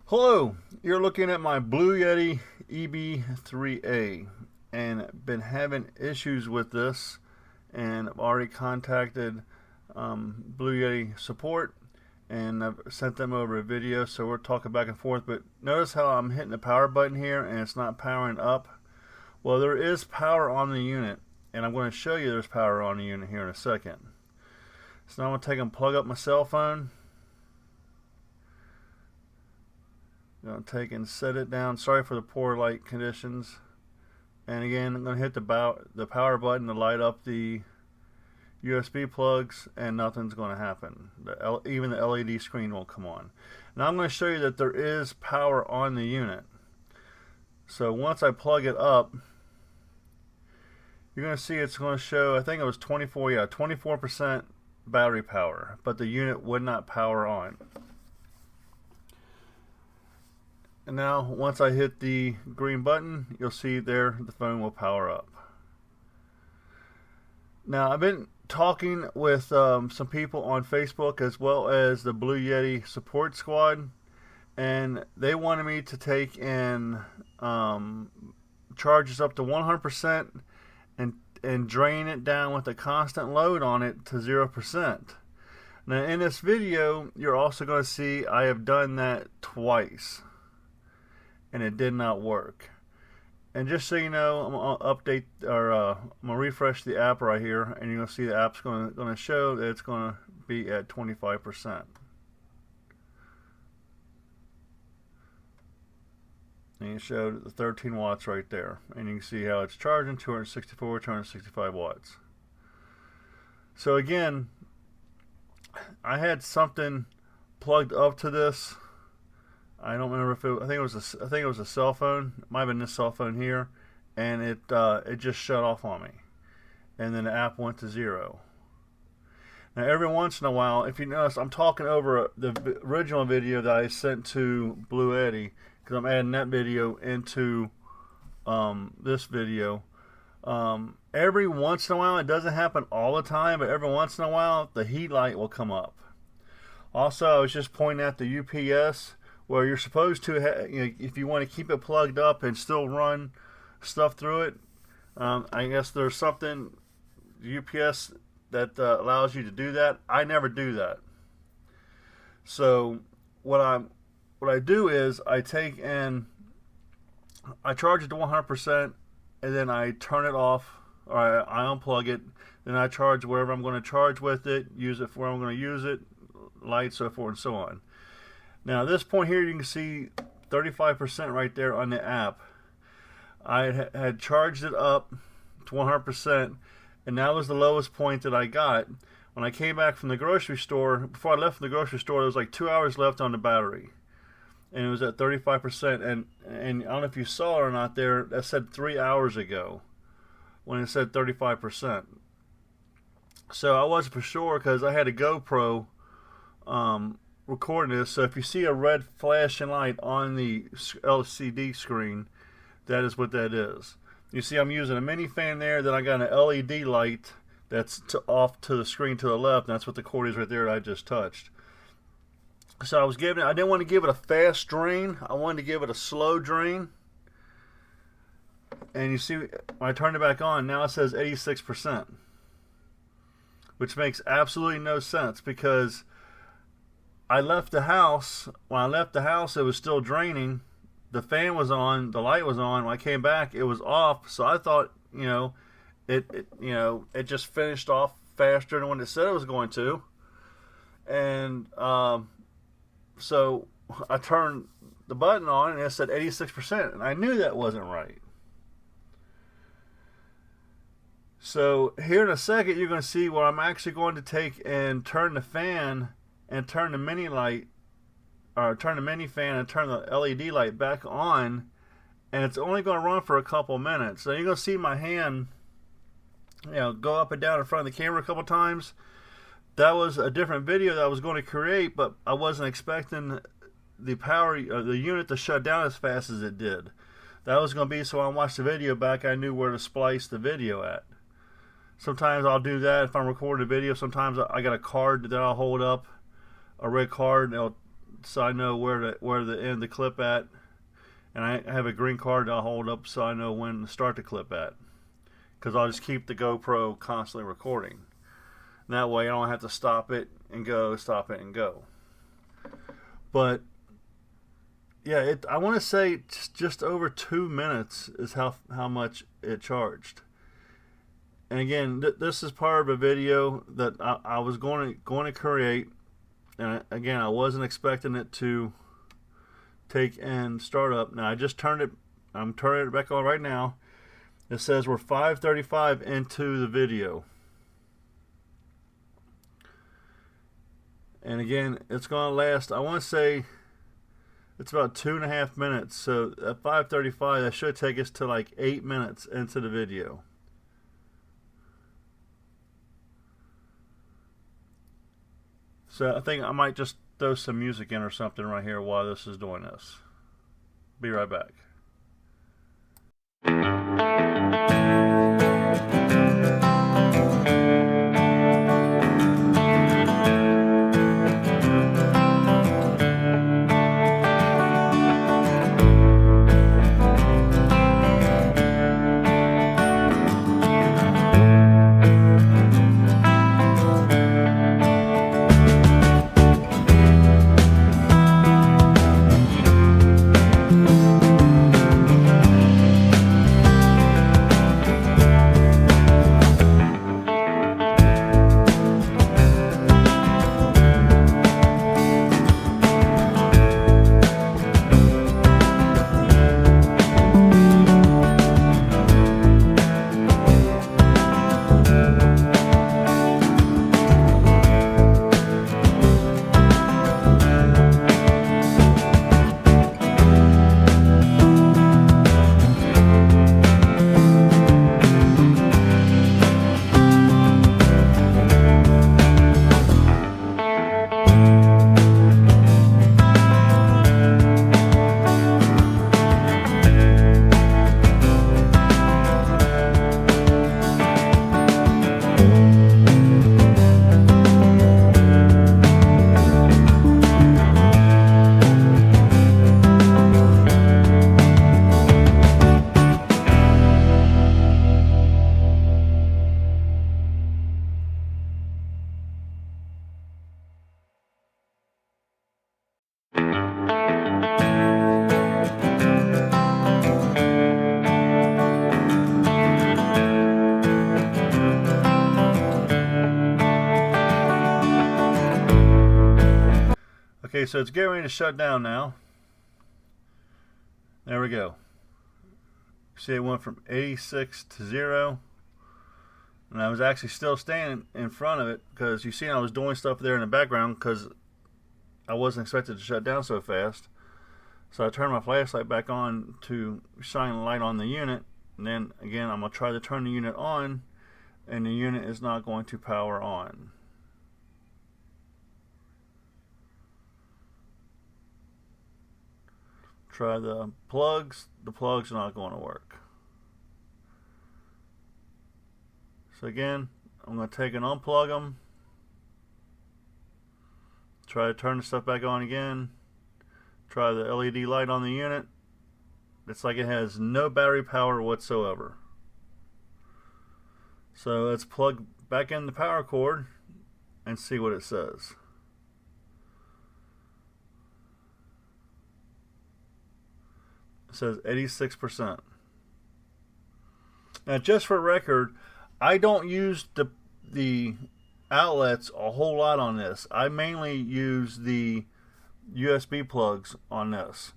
Hello, you're looking at my Bluetti Eb3A and been having issues with this, and I've already contacted Blue Yeti support and I've sent them over a video, so we're talking back and forth. But notice how I'm hitting the power button here and it's not powering up. Well, there is power on the unit, and I'm going to show you there's power on the unit here in a second. So now I'm going to take and plug up my cell phone. I'm going to take and set it down. Sorry for the poor light conditions. And again, I'm going to hit the power button to light up the USB plugs, and nothing's going to happen. Even the LED screen won't come on. Now I'm going to show you that there is power on the unit. So once I plug it up, you're going to see it's going to show, I think it was 24% battery power, but the unit would not power on. And now once I hit the green button, you'll see there the phone will power up. Now I've been talking with some people on Facebook as well as the Blue Yeti support squad, and they wanted me to take and charge this up to 100% and drain it down with a constant load on it to 0%. Now in this video you're also going to see I have done that twice, and it did not work. And just so you know, I'm gonna I'm gonna refresh the app right here, and you're gonna see the app's gonna show that it's gonna be at 25%. And you showed the 13 watts right there, and you can see how it's charging 265 watts. So again, I had something plugged up to this. I don't remember if I think it was a cell phone. It might have been this cell phone here, and it just shut off on me, and then the app went to 0. Now every once in a while, if you notice, I'm talking over the original video that I sent to Bluetti, because I'm adding that video into this video. Every once in a while, it doesn't happen all the time, but every once in a while the heat light will come up. Also, I was just pointing at the UPS, where you're supposed to, if you want to keep it plugged up and still run stuff through it, I guess there's something UPS that allows you to do that. I never do that. So what I do is I take and I charge it to 100%, and then I turn it off, or I unplug it. Then I charge wherever I'm going to charge with it, use it for where I'm going to use it, light, so forth and so on. Now at this point here, you can see 35% right there on the app. I had charged it up to 100%, and that was the lowest point that I got. When I came back from the grocery store, before I left from the grocery store, there was like 2 hours left on the battery, and it was at 35%. And I don't know if you saw it or not there, that said 3 hours ago when it said 35%. So I wasn't for sure, because I had a GoPro recording this, so if you see a red flashing light on the LCD screen, that is what that is. You see I'm using a mini fan there, then I got an LED light that's off to the screen to the left, and that's what the cord is right there that I just touched. So I didn't want to give it a fast drain, I wanted to give it a slow drain. And you see when I turn it back on, now it says 86%, which makes absolutely no sense, because I left the house. When I left the house, it was still draining. The fan was on, the light was on. When I came back, it was off. So I thought, it just finished off faster than when it said it was going to. And so I turned the button on, and it said 86%, and I knew that wasn't right. So here in a second, you're going to see where I'm actually going to take and turn the fan and turn the mini light, or turn the mini fan and turn the LED light back on, and it's only going to run for a couple minutes. So you're going to see my hand, go up and down in front of the camera a couple times. That was a different video that I was going to create, but I wasn't expecting the power, the unit to shut down as fast as it did. That was going to be so when I watched the video back, I knew where to splice the video at. Sometimes I'll do that if I'm recording a video. Sometimes I got a card that I'll hold up, a red card, and so I know where to end the clip at, and I have a green card that I'll hold up so I know when to start the clip at, because I'll just keep the GoPro constantly recording. And that way I don't have to stop it and go, stop it and go. But yeah, I want to say just over 2 minutes is how much it charged. And again, this is part of a video that I was going to create, and again, I wasn't expecting it to take and start up. Now I just turned it. I'm turning it back on right now. It says we're 5:35 into the video, and again, it's going to last. I want to say it's about 2.5 minutes. So at 5:35, that should take us to like 8 minutes into the video. So I think I might just throw some music in or something right here while this is doing this. Be right back. Okay, so it's getting ready to shut down now. There we go. See, it went from 86 to 0. And I was actually still standing in front of it because you see I was doing stuff there in the background because I wasn't expected to shut down so fast. So I turned my flashlight back on to shine a light on the unit. And then again, I'm going to try to turn the unit on, and the unit is not going to power on. Try the plugs are not going to work. So again, I'm going to take and unplug them. Try to turn the stuff back on again. Try the LED light on the unit. It's like it has no battery power whatsoever. So let's plug back in the power cord and see what it says. It says 86%. Now, just for record, I don't use the outlets a whole lot on this. I mainly use the USB plugs on this.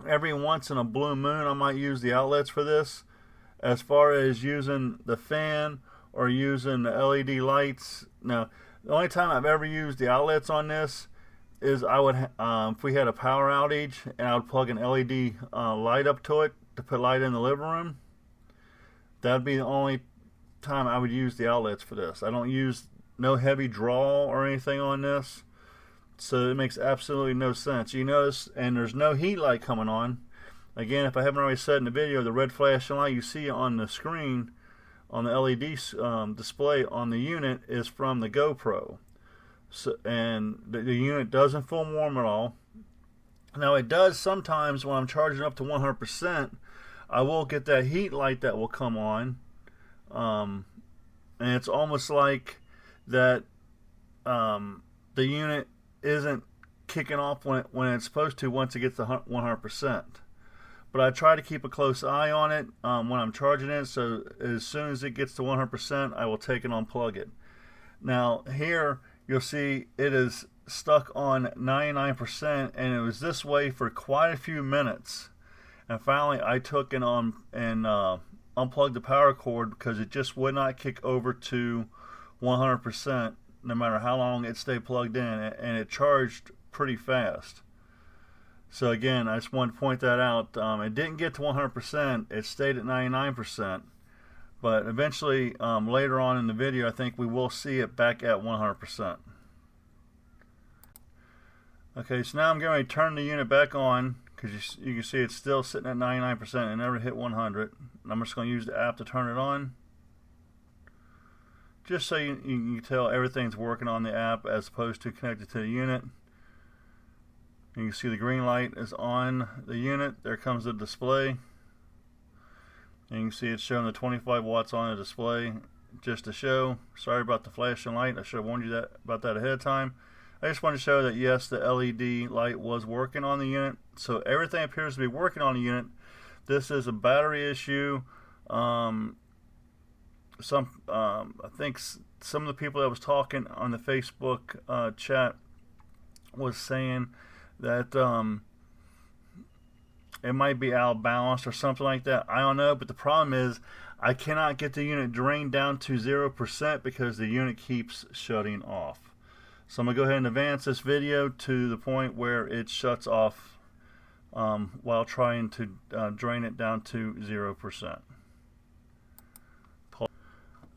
Every once in a blue moon I might use the outlets for this. As far as using the fan or using the LED lights, no. The only time I've ever used the outlets on this is I would if we had a power outage and I would plug an LED light up to it to put light in the living room. That'd be the only time I would use the outlets for this. I don't use no heavy draw or anything on this, so it makes absolutely no sense. You notice, and there's no heat light coming on. Again, if I haven't already said in the video, the red flashing light you see on the screen on the LED display on the unit is from the GoPro. So, and the unit doesn't feel warm at all. Now it does sometimes when I'm charging up to 100%, I will get that heat light that will come on, and it's almost like that the unit isn't kicking off when it's supposed to once it gets to 100%. But I try to keep a close eye on it when I'm charging it, so as soon as it gets to 100%, I will take and unplug it. Now here you'll see it is stuck on 99%, and it was this way for quite a few minutes. And finally I took and unplugged the power cord because it just would not kick over to 100% no matter how long it stayed plugged in, and it charged pretty fast. So again, I just wanted to point that out. It didn't get to 100%, it stayed at 99%, but eventually later on in the video I think we will see it back at 100%. Okay, so now I'm going to turn the unit back on because you can see it's still sitting at 99%. It never hit 100. I'm just going to use the app to turn it on, just so you can tell everything's working on the app as opposed to connected to the unit. You can see the green light is on the unit. There comes the display. And you can see it's showing the 25 watts on the display just to show. Sorry about the flashing light. I should have warned you about that ahead of time. I just wanted to show that yes, the LED light was working on the unit. So everything appears to be working on the unit. This is a battery issue. I think some of the people that was talking on the Facebook chat was saying that it might be out of balance or something like that. I don't know, but the problem is I cannot get the unit drained down to 0% because the unit keeps shutting off. So I'm going to go ahead and advance this video to the point where it shuts off while trying to drain it down to 0%.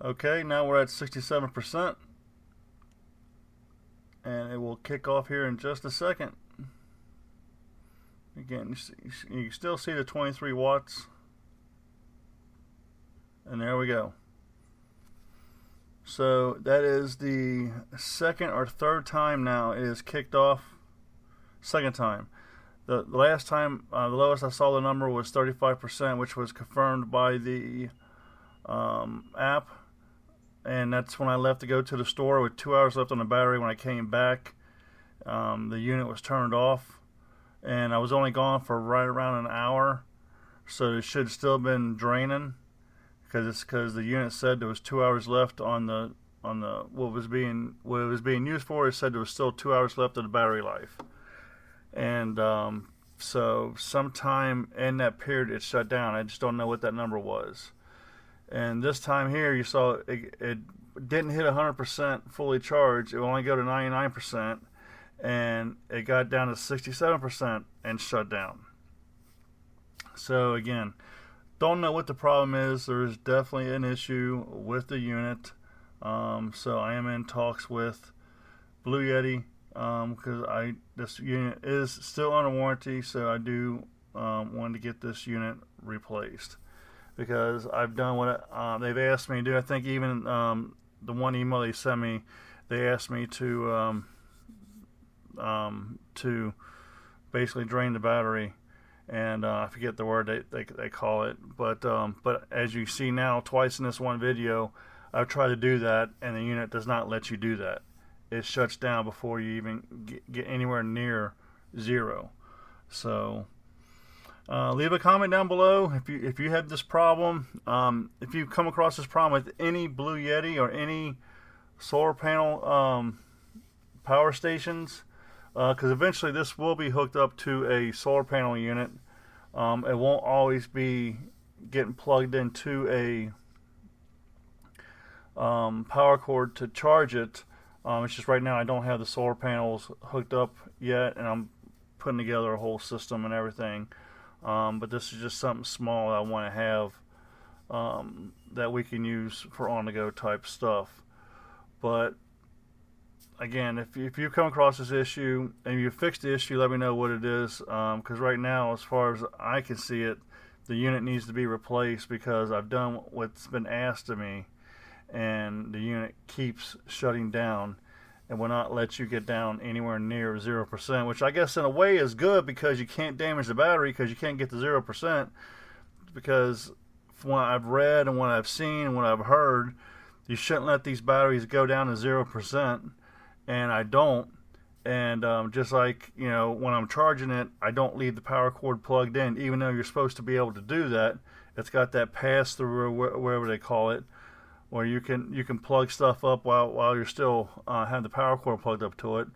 Okay, now we're at 67%, and it will kick off here in just a second. Again, you can still see the 23 watts, and there we go. So that is the second or third time now it is kicked off. Second time. The last time, the lowest I saw the number was 35%, which was confirmed by the app. And that's when I left to go to the store with 2 hours left on the battery. When I came back, the unit was turned off, and I was only gone for right around an hour, so it should still have been draining because the unit said there was 2 hours left on the what it was being used for. It said there was still 2 hours left of the battery life, and so sometime in that period it shut down. I just don't know what that number was. And this time here, you saw it didn't hit 100% fully charged. It will only go to 99%, and it got down to 67% and shut down. So again, don't know what the problem is. There is definitely an issue with the unit. So I am in talks with Blue Yeti because this unit is still under warranty. So I do want to get this unit replaced, because I've done what they've asked me to do. I think even the one email they sent me, they asked me to basically drain the battery, and I forget the word they call it. But as you see now, twice in this one video, I've tried to do that, and the unit does not let you do that. It shuts down before you even get anywhere near zero. So leave a comment down below if you had this problem. If you come across this problem with any Blue Yeti or any solar panel power stations, because eventually this will be hooked up to a solar panel unit. It won't always be getting plugged into a power cord to charge it. It's just right now I don't have the solar panels hooked up yet, and I'm putting together a whole system and everything. But this is just something small I want to have that we can use for on-the-go type stuff. But again, if you come across this issue and you fix the issue, let me know what it is. Because right now, as far as I can see it, the unit needs to be replaced because I've done what's been asked of me, and the unit keeps shutting down. It will not let you get down anywhere near 0%, which I guess in a way is good because you can't damage the battery because you can't get to 0%. Because from what I've read and what I've seen and what I've heard, you shouldn't let these batteries go down to 0%, and I don't. And just like, you know, when I'm charging it, I don't leave the power cord plugged in, even though you're supposed to be able to do that. It's got that pass through, or wherever they call it, where you can plug stuff up while you're still have the power cord plugged up to it.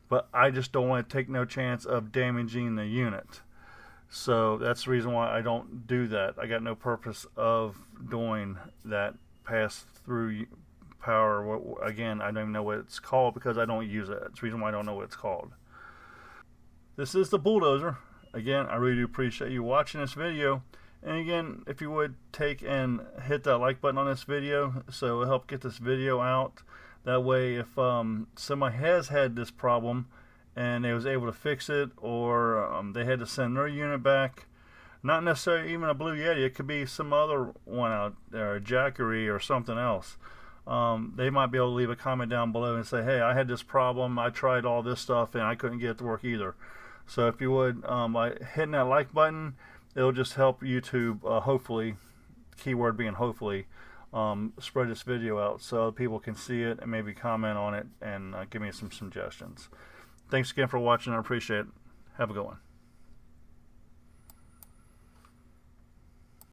But I just don't want to take no chance of damaging the unit. So that's the reason why I don't do that. I got no purpose of doing that pass through power. Again, I don't even know what it's called because I don't use it. That's the reason why I don't know what it's called. This is the Bulldozer. Again, I really do appreciate you watching this video. And again, if you would take and hit that like button on this video, so it'll help get this video out. That way, if somebody has had this problem and they was able to fix it, or they had to send their unit back, not necessarily even a Blue Yeti, it could be some other one out there, a Jackery or something else. They might be able to leave a comment down below and say, hey, I had this problem, I tried all this stuff and I couldn't get it to work either. So if you would, by hitting that like button, it'll just help YouTube, hopefully, keyword being hopefully, spread this video out so people can see it and maybe comment on it and give me some suggestions. Thanks again for watching. I appreciate it. Have a good one.